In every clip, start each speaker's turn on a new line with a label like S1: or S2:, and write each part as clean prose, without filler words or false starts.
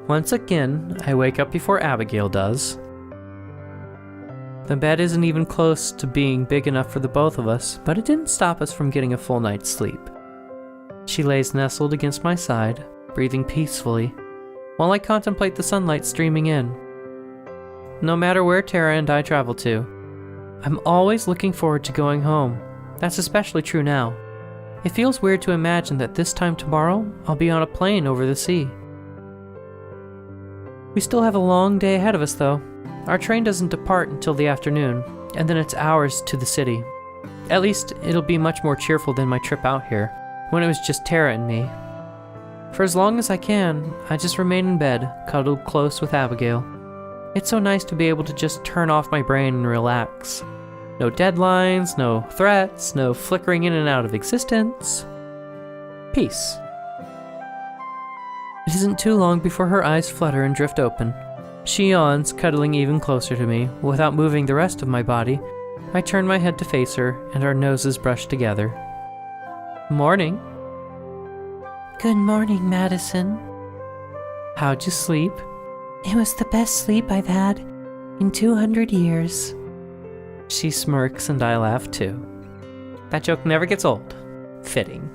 S1: Once again, I wake up before Abigail does. The bed isn't even close to being big enough for the both of us, but it didn't stop us from getting a full night's sleep. She lays nestled against my side, breathing peacefully, while I contemplate the sunlight streaming in. No matter where Tara and I travel to, I'm always looking forward to going home. That's especially true now. It feels weird to imagine that this time tomorrow, I'll be on a plane over the sea. We still have a long day ahead of us, though. Our train doesn't depart until the afternoon, and then it's hours to the city. At least, it'll be much more cheerful than my trip out here, when it was just Tara and me. For as long as I can, I just remain in bed, cuddled close with Abigail. It's so nice to be able to just turn off my brain and relax. No deadlines, no threats, no flickering in and out of existence. Peace. It isn't too long before her eyes flutter and drift open. She yawns, cuddling even closer to me. Without moving the rest of my body, I turn my head to face her, and our noses brush together. Morning.
S2: Good morning, Madison.
S1: How'd you sleep?
S2: It was the best sleep I've had in 200 years.
S1: She smirks and I laugh too. That joke never gets old. Fitting.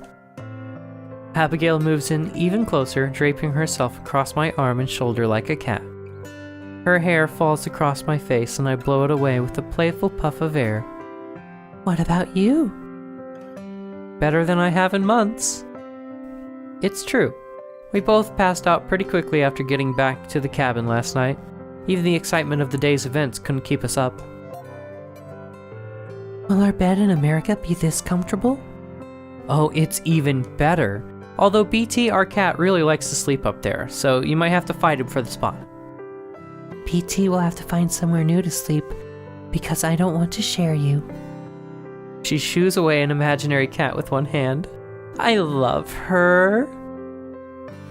S1: Abigail moves in even closer, draping herself across my arm and shoulder like a cat. Her hair falls across my face and I blow it away with a playful puff of air.
S2: What about you?
S1: Better than I have in months. It's true. We both passed out pretty quickly after getting back to the cabin last night. Even the excitement of the day's events couldn't keep us up.
S2: Will our bed in America be this comfortable?
S1: Oh, it's even better. Although BT, our cat, really likes to sleep up there, so you might have to fight him for the spot.
S2: BT will have to find somewhere new to sleep, because I don't want to share you.
S1: She shoos away an imaginary cat with one hand. I love her.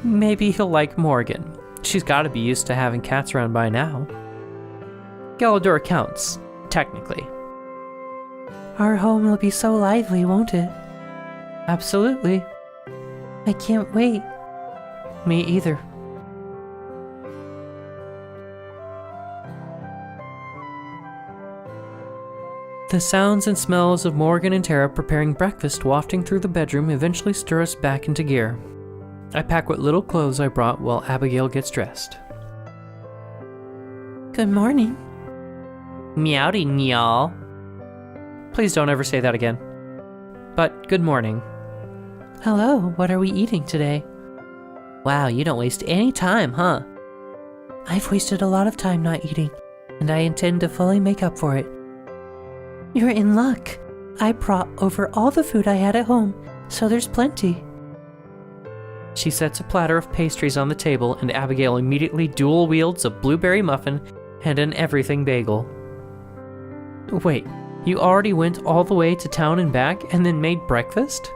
S1: Maybe he'll like Morgan. She's gotta be used to having cats around by now. Galador counts, technically.
S2: Our home will be so lively, won't it?
S1: Absolutely.
S2: I can't wait.
S1: Me either. The sounds and smells of Morgan and Tara preparing breakfast wafting through the bedroom eventually stir us back into gear. I pack what little clothes I brought while Abigail gets dressed.
S2: Good morning.
S1: Meowdy, y'all. Please don't ever say that again. But good morning.
S2: Hello, what are we eating today?
S1: Wow, you don't waste any time, huh?
S2: I've wasted a lot of time not eating, and I intend to fully make up for it. You're in luck. I brought over all the food I had at home, so there's plenty.
S1: She sets a platter of pastries on the table, and Abigail immediately dual wields a blueberry muffin and an everything bagel. Wait, you already went all the way to town and back and then made breakfast?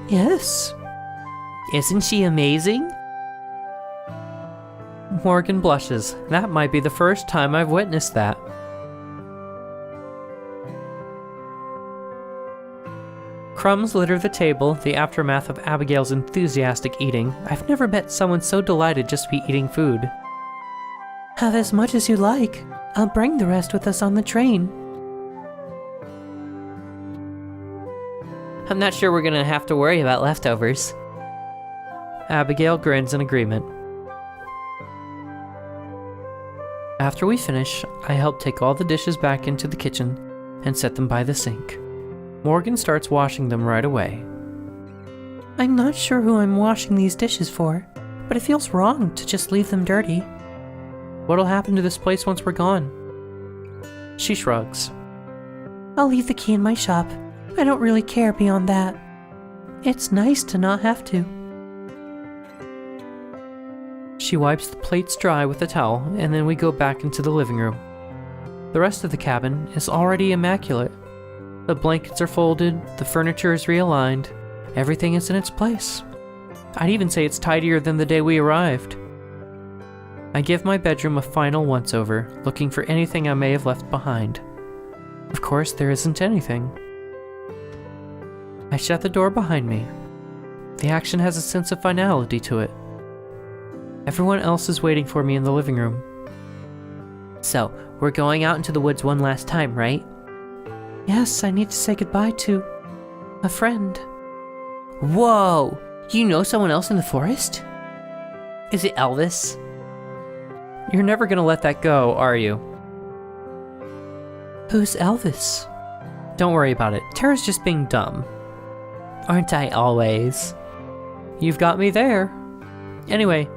S2: Yes.
S1: Isn't she amazing? Morgan blushes. That might be the first time I've witnessed that. Crumbs litter the table, the aftermath of Abigail's enthusiastic eating. I've never met someone so delighted just to be eating food.
S2: Have as much as you like. I'll bring the rest with us on the train.
S1: I'm not sure we're gonna have to worry about leftovers. Abigail grins in agreement. After we finish, I help take all the dishes back into the kitchen and set them by the sink. Morgan starts washing them right away.
S2: I'm not sure who I'm washing these dishes for, but it feels wrong to just leave them dirty.
S1: What'll happen to this place once we're gone? She shrugs.
S2: I'll leave the key in my shop. I don't really care beyond that. It's nice to not have to.
S1: She wipes the plates dry with a towel, and then we go back into the living room. The rest of the cabin is already immaculate. The blankets are folded, the furniture is realigned, everything is in its place. I'd even say it's tidier than the day we arrived. I give my bedroom a final once-over, looking for anything I may have left behind. Of course, there isn't anything. I shut the door behind me. The action has a sense of finality to it. Everyone else is waiting for me in the living room.
S2: So, we're going out into the woods one last time, right?
S1: Yes, I need to say goodbye to a friend.
S2: Whoa! You know someone else in the forest? Is it Elvis?
S1: You're never gonna let that go, are you?
S2: Who's Elvis?
S1: Don't worry about it. Tara's just being dumb.
S2: Aren't I always?
S1: You've got me there. Anyway,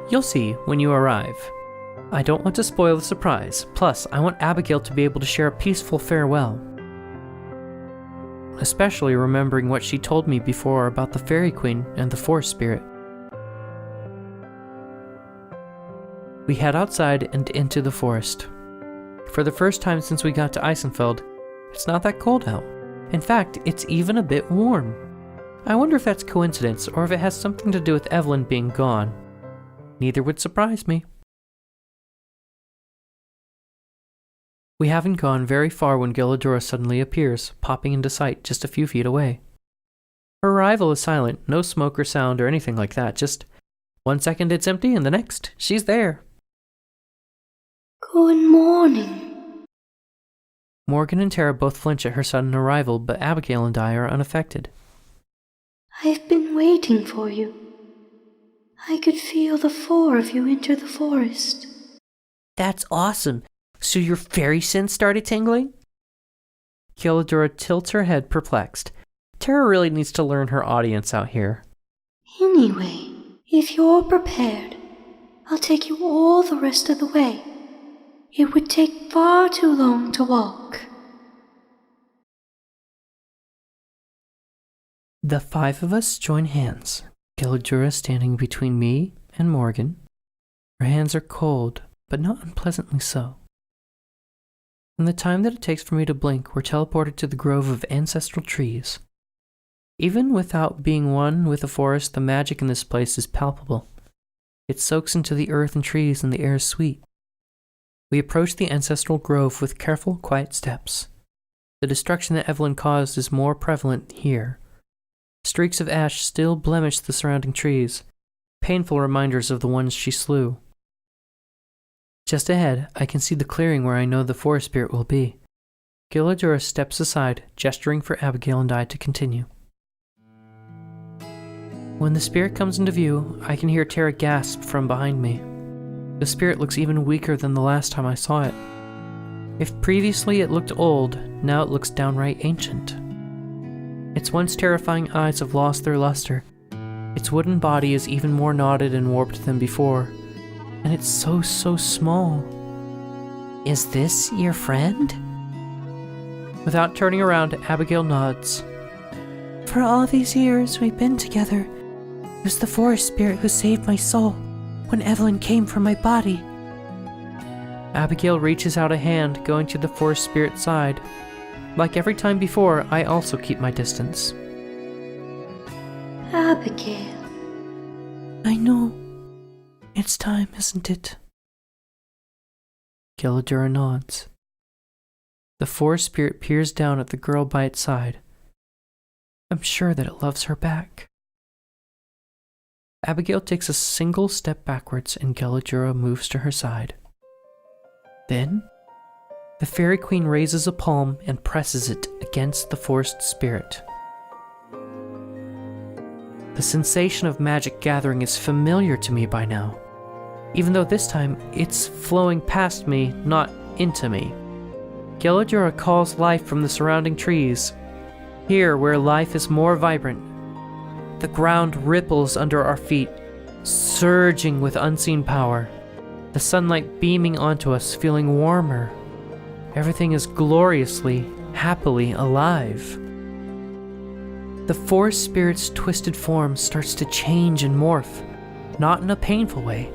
S1: you'll see when you arrive. I don't want to spoil the surprise. Plus, I want Abigail to be able to share a peaceful farewell. Especially remembering what she told me before about the Fairy Queen and the Forest Spirit. We head outside and into the forest. For the first time since we got to Eysenfeld, it's not that cold out. In fact, it's even a bit warm. I wonder if that's coincidence or if it has something to do with Evelyn being gone. Neither would surprise me. We haven't gone very far when Gilladura suddenly appears, popping into sight just a few feet away. Her arrival is silent, no smoke or sound or anything like that, just 1 second it's empty and the next, she's there.
S3: Good morning.
S1: Morgan and Tara both flinch at her sudden arrival, but Abigail and I are unaffected.
S3: I've been waiting for you. I could feel the 4 of you enter the forest.
S2: That's awesome. So your fairy sense started tingling?
S1: Gilladura tilts her head perplexed. Tara really needs to learn her audience out here.
S3: Anyway, if you're prepared, I'll take you all the rest of the way. It would take far too long to walk.
S1: The 5 of us join hands, Gilladura standing between me and Morgan. Her hands are cold, but not unpleasantly so. In the time that it takes for me to blink, we're teleported to the grove of ancestral trees. Even without being one with the forest, the magic in this place is palpable. It soaks into the earth and trees, and the air is sweet. We approach the ancestral grove with careful, quiet steps. The destruction that Evelyn caused is more prevalent here. Streaks of ash still blemish the surrounding trees, painful reminders of the ones she slew. Just ahead, I can see the clearing where I know the forest spirit will be. Gilladura steps aside, gesturing for Abigail and I to continue. When the spirit comes into view, I can hear Tara gasp from behind me. The spirit looks even weaker than the last time I saw it. If previously it looked old, now it looks downright ancient. Its once terrifying eyes have lost their luster. Its wooden body is even more knotted and warped than before. And it's so small.
S2: Is this your friend?
S1: Without turning around, Abigail nods.
S2: For all these years we've been together, it was the forest spirit who saved my soul when Evelyn came from my body.
S1: Abigail reaches out a hand, going to the forest spirit's side. Like every time before, I also keep my distance.
S3: Abigail.
S2: I know. It's time, isn't it?
S1: Gilladura nods. The forest spirit peers down at the girl by its side. I'm sure that it loves her back. Abigail takes a single step backwards and Gilladura moves to her side. Then, the Fairy Queen raises a palm and presses it against the forest spirit. The sensation of magic gathering is familiar to me by now, even though this time it's flowing past me, not into me. Gilladura calls life from the surrounding trees. Here, where life is more vibrant, the ground ripples under our feet, surging with unseen power. The sunlight beaming onto us, feeling warmer. Everything is gloriously, happily alive. The forest spirit's twisted form starts to change and morph, not in a painful way,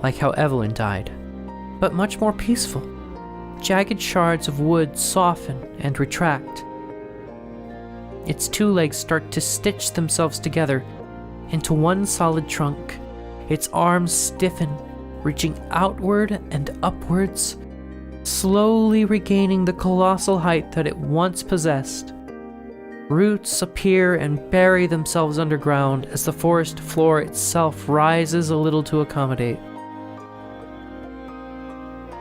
S1: like how Evelyn died, but much more peaceful. Jagged shards of wood soften and retract. Its 2 legs start to stitch themselves together into one solid trunk. Its arms stiffen, reaching outward and upwards, slowly regaining the colossal height that it once possessed. Roots appear and bury themselves underground as the forest floor itself rises a little to accommodate.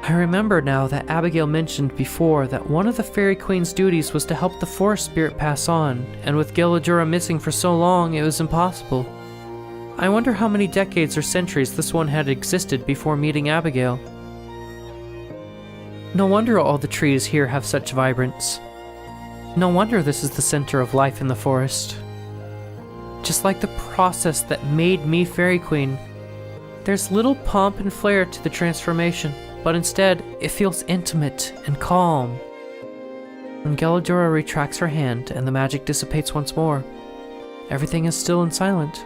S1: I remember now that Abigail mentioned before that one of the Fairy Queen's duties was to help the forest spirit pass on, and with Gilajura missing for so long, it was impossible. I wonder how many decades or centuries this one had existed before meeting Abigail. No wonder all the trees here have such vibrance. No wonder this is the center of life in the forest. Just like the process that made me Fairy Queen, there's little pomp and flair to the transformation, but instead, it feels intimate and calm. When Gilajura retracts her hand and the magic dissipates once more, everything is still and silent.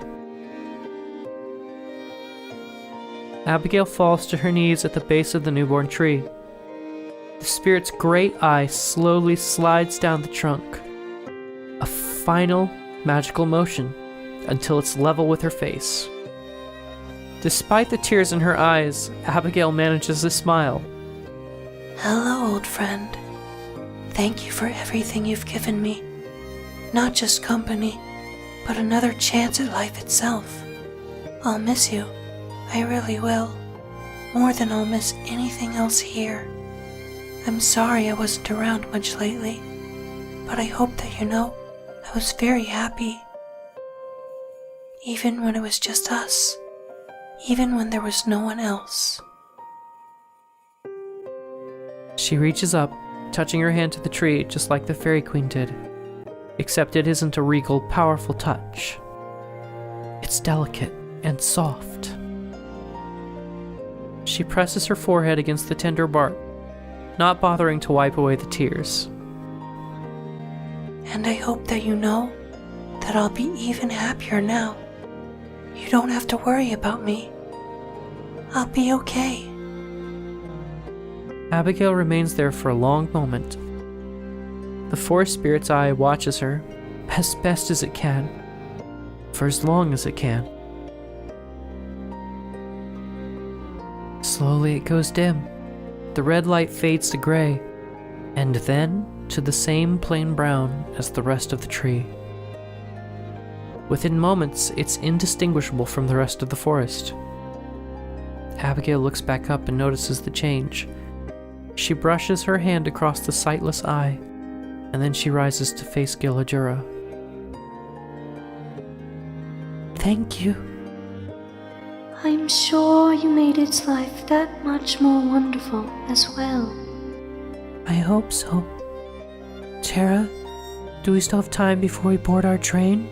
S1: Abigail falls to her knees at the base of the newborn tree. The spirit's great eye slowly slides down the trunk. A final magical motion until it's level with her face. Despite the tears in her eyes, Abigail manages to smile.
S3: Hello, old friend. Thank you for everything you've given me. Not just company, but another chance at life itself. I'll miss you. I really will. More than I'll miss anything else here. I'm sorry I wasn't around much lately, but I hope that you know I was very happy. Even when it was just us. Even when there was no one else.
S1: She reaches up, touching her hand to the tree just like the Fairy Queen did. Except it isn't a regal, powerful touch. It's delicate and soft. She presses her forehead against the tender bark, not bothering to wipe away the tears.
S3: And I hope that you know that I'll be even happier now. You don't have to worry about me. I'll be okay.
S1: Abigail remains there for a long moment. The forest spirit's eye watches her, as best as it can, for as long as it can. Slowly it goes dim. The red light fades to gray, and then to the same plain brown as the rest of the tree. Within moments, it's indistinguishable from the rest of the forest. Abigail looks back up and notices the change. She brushes her hand across the sightless eye, and then she rises to face Gilajura.
S2: Thank you.
S3: I'm sure you made its life that much more wonderful as well.
S2: I hope so. Tara, do we still have time before we board our train?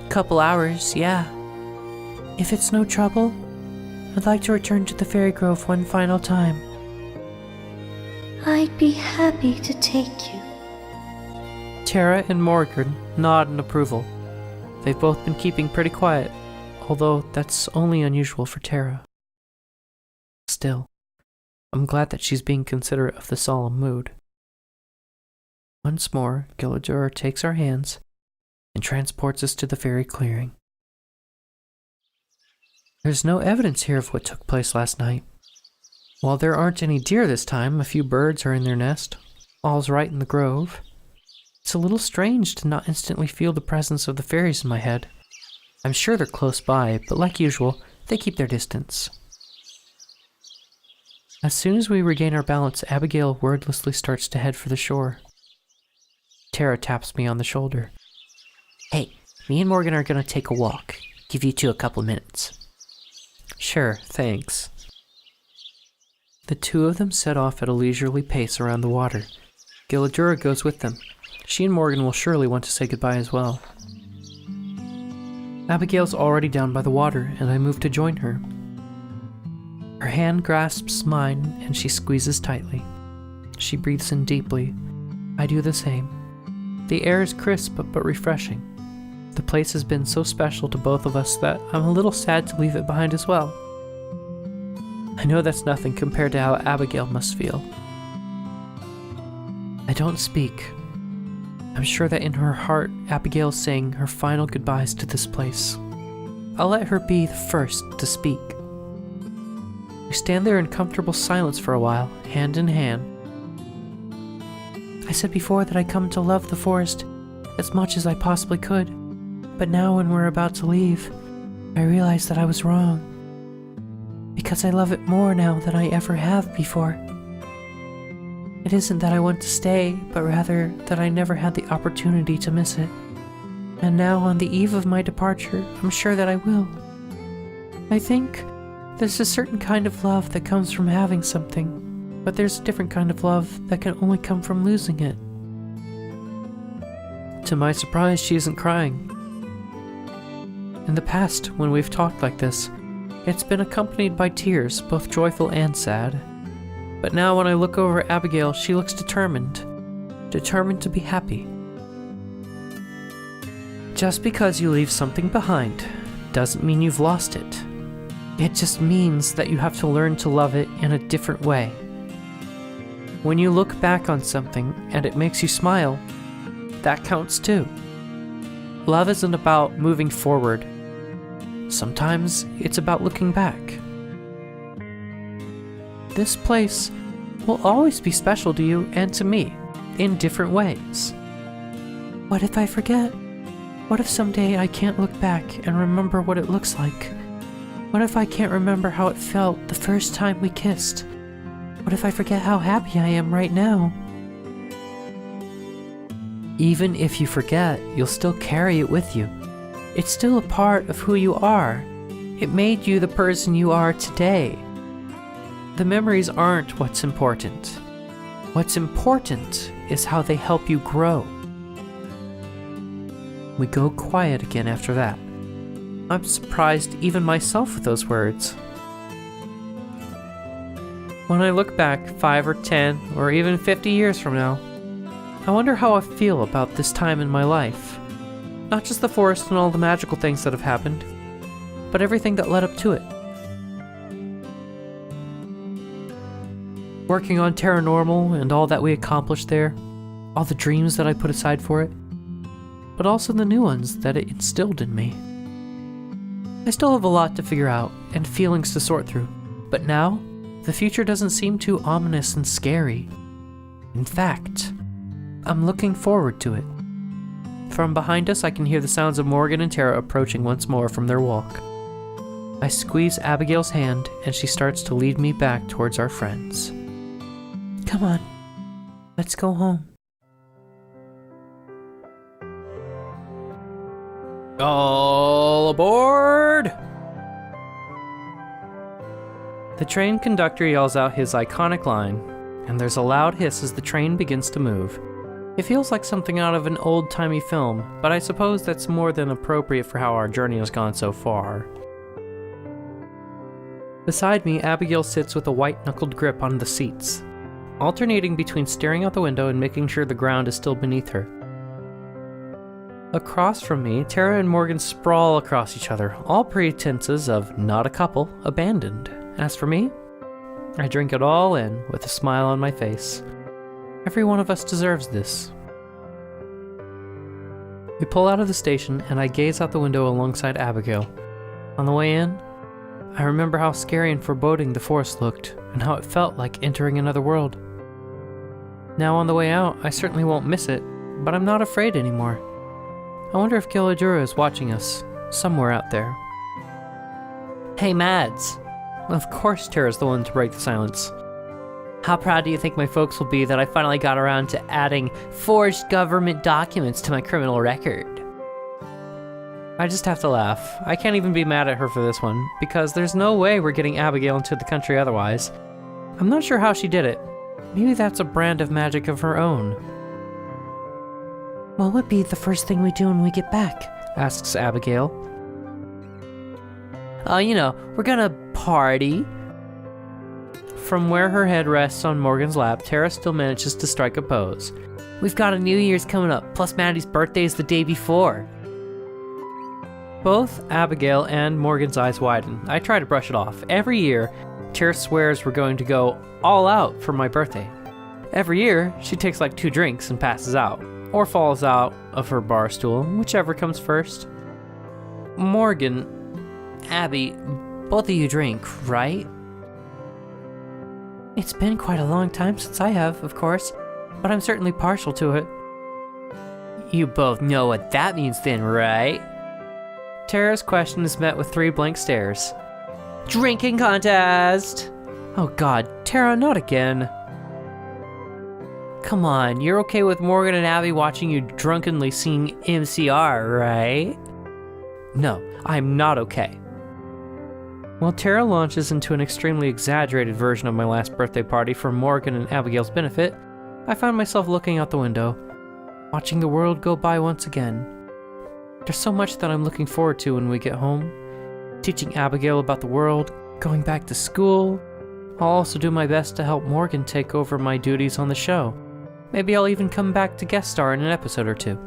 S1: Couple hours, yeah.
S2: If it's no trouble, I'd like to return to the Fairy Grove one final time.
S3: I'd be happy to take you.
S1: Tara and Morgan nod in approval. They've both been keeping pretty quiet, although that's only unusual for Tara. Still, I'm glad that she's being considerate of the solemn mood. Once more, Gilajura takes our hands and transports us to the fairy clearing. There's no evidence here of what took place last night. While there aren't any deer this time, a few birds are in their nest. All's right in the grove. It's a little strange to not instantly feel the presence of the fairies in my head. I'm sure they're close by, but like usual, they keep their distance. As soon as we regain our balance, Abigail wordlessly starts to head for the shore. Tara taps me on the shoulder.
S2: Hey, me and Morgan are gonna take a walk. Give you two a couple minutes.
S1: Sure, thanks. The two of them set off at a leisurely pace around the water. Gilajura goes with them. She and Morgan will surely want to say goodbye as well. Abigail's already down by the water, and I move to join her. Her hand grasps mine, and she squeezes tightly. She breathes in deeply. I do the same. The air is crisp but refreshing. The place has been so special to both of us that I'm a little sad to leave it behind as well. I know that's nothing compared to how Abigail must feel. I don't speak. I'm sure that in her heart, Abigail's saying her final goodbyes to this place. I'll let her be the first to speak. We stand there in comfortable silence for a while, hand in hand.
S2: I said before that I come to love the forest as much as I possibly could. But now when we're about to leave, I realize that I was wrong. Because I love it more now than I ever have before. It isn't that I want to stay, but rather that I never had the opportunity to miss it. And now on the eve of my departure, I'm sure that I will. I think there's a certain kind of love that comes from having something, but there's a different kind of love that can only come from losing it. To my surprise, she isn't crying. In the past, when we've talked like this, it's been accompanied by tears, both joyful and sad. But now when I look over at Abigail, she looks determined to be happy. Just because you leave something behind doesn't mean you've lost it. It just means that you have to learn to love it in a different way. When you look back on something and it makes you smile, that counts too. Love isn't about moving forward. Sometimes it's about looking back. This place will always be special to you and to me, in different ways. What if I forget? What if someday I can't look back and remember what it looks like? What if I can't remember how it felt the first time we kissed? What if I forget how happy I am right now?
S1: Even if you forget, you'll still carry it with you. It's still a part of who you are. It made you the person you are today. The memories aren't what's important. What's important is how they help you grow. We go quiet again after that. I'm surprised even myself with those words. When I look back 5 or 10 or even 50 years from now, I wonder how I feel about this time in my life. Not just the forest and all the magical things that have happened, but everything that led up to it. Working on paranormal and all that we accomplished there, all the dreams that I put aside for it, but also the new ones that it instilled in me. I still have a lot to figure out and feelings to sort through, but now, the future doesn't seem too ominous and scary. In fact, I'm looking forward to it. From behind us, I can hear the sounds of Morgan and Tara approaching once more from their walk. I squeeze Abigail's hand, and she starts to lead me back towards our friends.
S2: Come on, let's go home.
S1: All aboard! The train conductor yells out his iconic line, and there's a loud hiss as the train begins to move. It feels like something out of an old-timey film, but I suppose that's more than appropriate for how our journey has gone so far. Beside me, Abigail sits with a white-knuckled grip on the seats, alternating between staring out the window and making sure the ground is still beneath her. Across from me, Tara and Morgan sprawl across each other, all pretenses of not a couple, abandoned. As for me, I drink it all in with a smile on my face. Every one of us deserves this. We pull out of the station, and I gaze out the window alongside Abigail. On the way in, I remember how scary and foreboding the forest looked, and how it felt like entering another world. Now on the way out, I certainly won't miss it, but I'm not afraid anymore. I wonder if Gilladura is watching us, somewhere out there. Hey Mads! Of course Tara's the one to break the silence. How proud do you think my folks will be that I finally got around to adding forged government documents to my criminal record? I just have to laugh. I can't even be mad at her for this one, because there's no way we're getting Abigail into the country otherwise. I'm not sure how she did it. Maybe that's a brand of magic of her own.
S2: What would be the first thing we do when we get back?
S1: Asks Abigail. We're gonna party. From where her head rests on Morgan's lap, Tara still manages to strike a pose. We've got a New Year's coming up, plus Maddie's birthday is the day before. Both Abigail and Morgan's eyes widen. I try to brush it off. Every year, Tara swears we're going to go all out for my birthday. Every year, she takes like 2 drinks and passes out, or falls out of her bar stool, whichever comes first. Morgan, Abby, both of you drink, right?
S2: It's been quite a long time since I have, of course, but I'm certainly partial to it.
S1: You both know what that means then, right? Tara's question is met with 3 blank stares. Drinking contest! Oh god, Tara, not again. Come on, you're okay with Morgan and Abby watching you drunkenly sing MCR, right? No, I'm not okay. While Tara launches into an extremely exaggerated version of my last birthday party for Morgan and Abigail's benefit, I find myself looking out the window, watching the world go by once again. There's so much that I'm looking forward to when we get home. Teaching Abigail about the world, going back to school. I'll also do my best to help Morgan take over my duties on the show. Maybe I'll even come back to guest star in an episode or 2.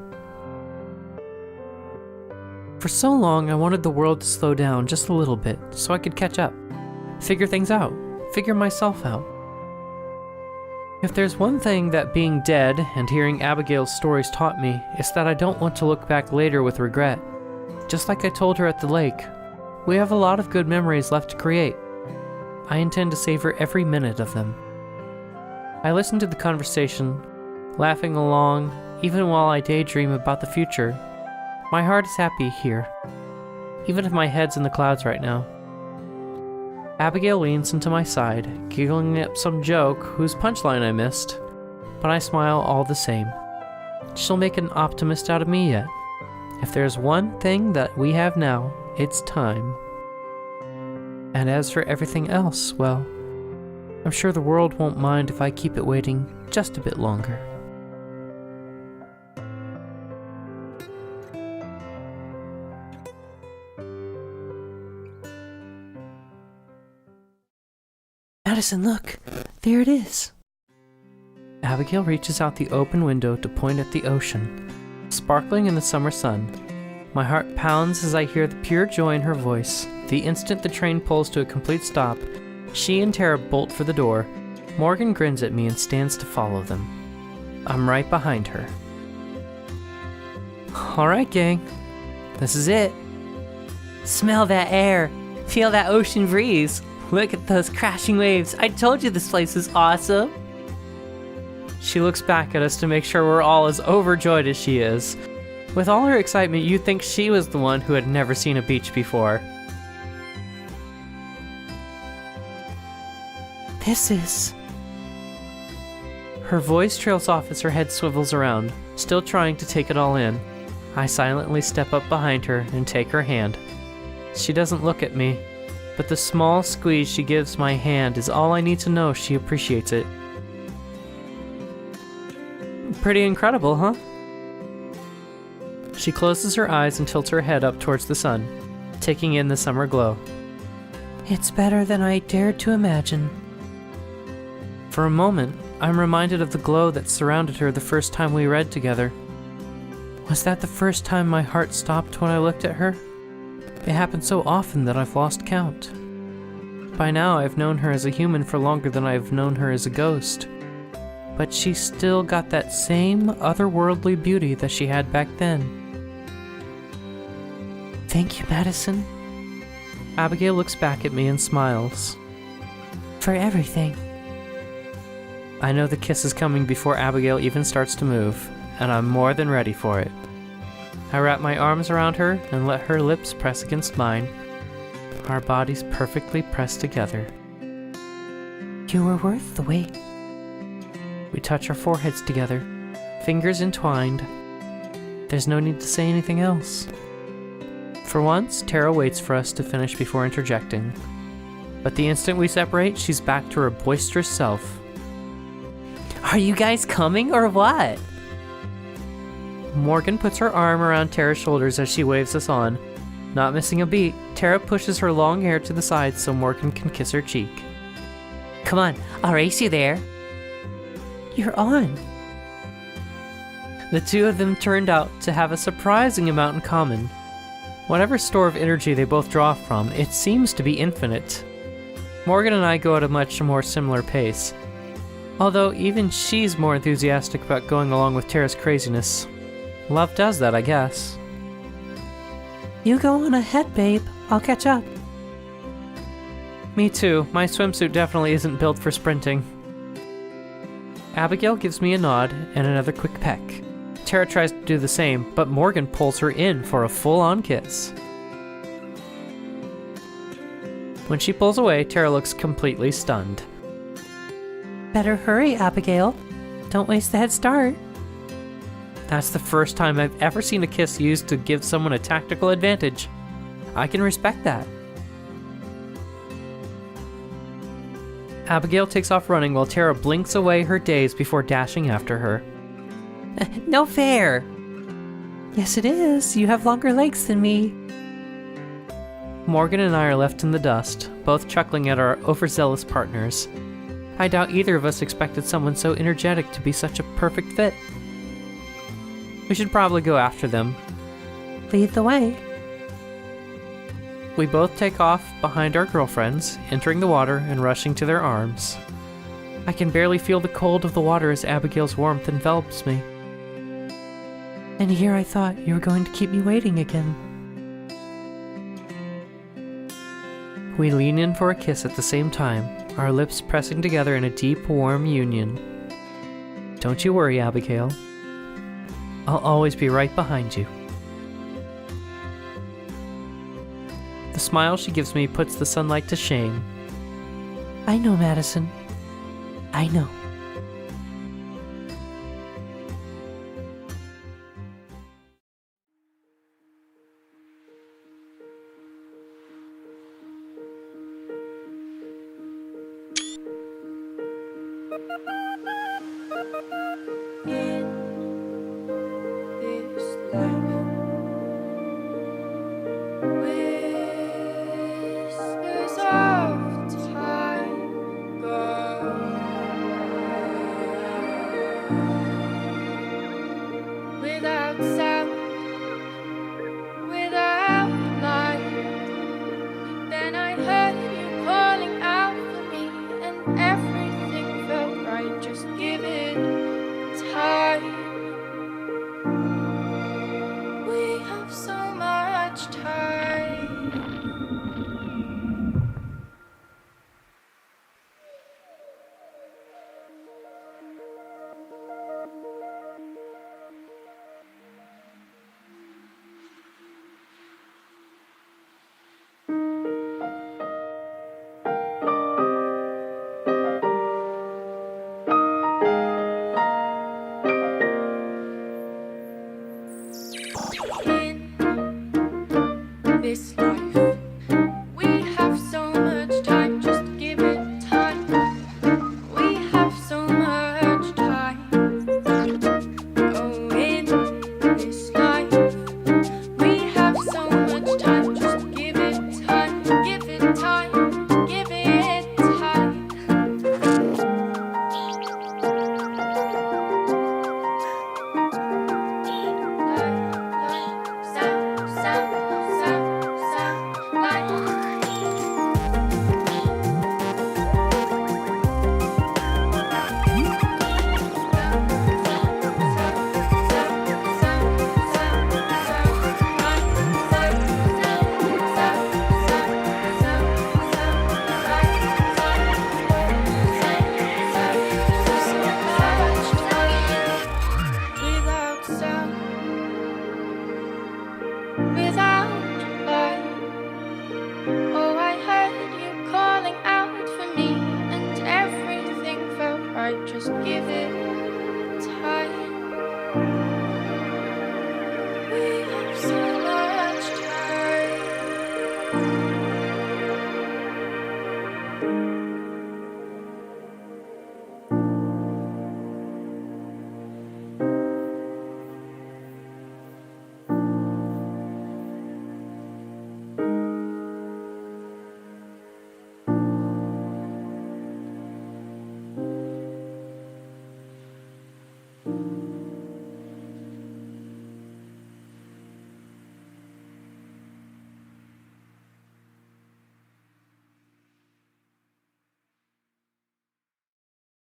S1: For so long, I wanted the world to slow down just a little bit so I could catch up, figure things out, figure myself out. If there's one thing that being dead and hearing Abigail's stories taught me, it's that I don't want to look back later with regret. Just like I told her at the lake, we have a lot of good memories left to create. I intend to savor every minute of them. I listen to the conversation, laughing along, even while I daydream about the future. My heart is happy here, even if my head's in the clouds right now. Abigail leans into my side, giggling at some joke whose punchline I missed, but I smile all the same. She'll make an optimist out of me yet. If there's one thing that we have now, it's time. And as for everything else, well, I'm sure the world won't mind if I keep it waiting just a bit longer.
S2: Madison, look! There it is!
S1: Abigail reaches out the open window to point at the ocean, sparkling in the summer sun. My heart pounds as I hear the pure joy in her voice. The instant the train pulls to a complete stop, she and Tara bolt for the door. Morgan grins at me and stands to follow them. I'm right behind her. Alright, gang. This is it. Smell that air. Feel that ocean breeze. Look at those crashing waves. I told you this place is awesome. She looks back at us to make sure we're all as overjoyed as she is. With all her excitement, you'd think she was the one who had never seen a beach before.
S2: This is...
S1: Her voice trails off as her head swivels around, still trying to take it all in. I silently step up behind her and take her hand. She doesn't look at me, but the small squeeze she gives my hand is all I need to know she appreciates it. Pretty incredible, huh? She closes her eyes and tilts her head up towards the sun, taking in the summer glow.
S2: It's better than I dared to imagine.
S1: For a moment, I'm reminded of the glow that surrounded her the first time we read together. Was that the first time my heart stopped when I looked at her? It happened so often that I've lost count. By now, I've known her as a human for longer than I've known her as a ghost. But she's still got that same otherworldly beauty that she had back then.
S2: Thank you, Madison.
S1: Abigail looks back at me and smiles.
S2: For everything.
S1: I know the kiss is coming before Abigail even starts to move, and I'm more than ready for it. I wrap my arms around her and let her lips press against mine. Our bodies perfectly pressed together.
S2: You were worth the wait.
S1: We touch our foreheads together, fingers entwined. There's no need to say anything else. For once, Tara waits for us to finish before interjecting. But the instant we separate, she's back to her boisterous self. Are you guys coming or what? Morgan puts her arm around Tara's shoulders as she waves us on. Not missing a beat, Tara pushes her long hair to the side so Morgan can kiss her cheek. Come on, I'll race you there.
S2: You're on.
S1: The two of them turned out to have a surprising amount in common. Whatever store of energy they both draw from, it seems to be infinite. Morgan and I go at a much more similar pace. Although even she's more enthusiastic about going along with Tara's craziness. Love does that, I guess.
S2: You go on ahead, babe. I'll catch up.
S1: Me too. My swimsuit definitely isn't built for sprinting. Abigail gives me a nod and another quick peck. Tara tries to do the same, but Morgan pulls her in for a full-on kiss. When she pulls away, Tara looks completely stunned.
S2: Better hurry, Abigail. Don't waste the head start.
S1: That's the first time I've ever seen a kiss used to give someone a tactical advantage. I can respect that. Abigail takes off running while Tara blinks away her days before dashing after her.
S2: No fair. Yes, it is. You have longer legs than me.
S1: Morgan and I are left in the dust, both chuckling at our overzealous partners. I doubt either of us expected someone so energetic to be such a perfect fit. We should probably go after them.
S2: Lead the way.
S1: We both take off behind our girlfriends, entering the water and rushing to their arms. I can barely feel the cold of the water as Abigail's warmth envelops me.
S2: And here I thought you were going to keep me waiting again.
S1: We lean in for a kiss at the same time, our lips pressing together in a deep, warm union. Don't you worry, Abigail. I'll always be right behind you. The smile she gives me puts the sunlight to shame.
S2: I know, Madison. I know.
S4: So much time.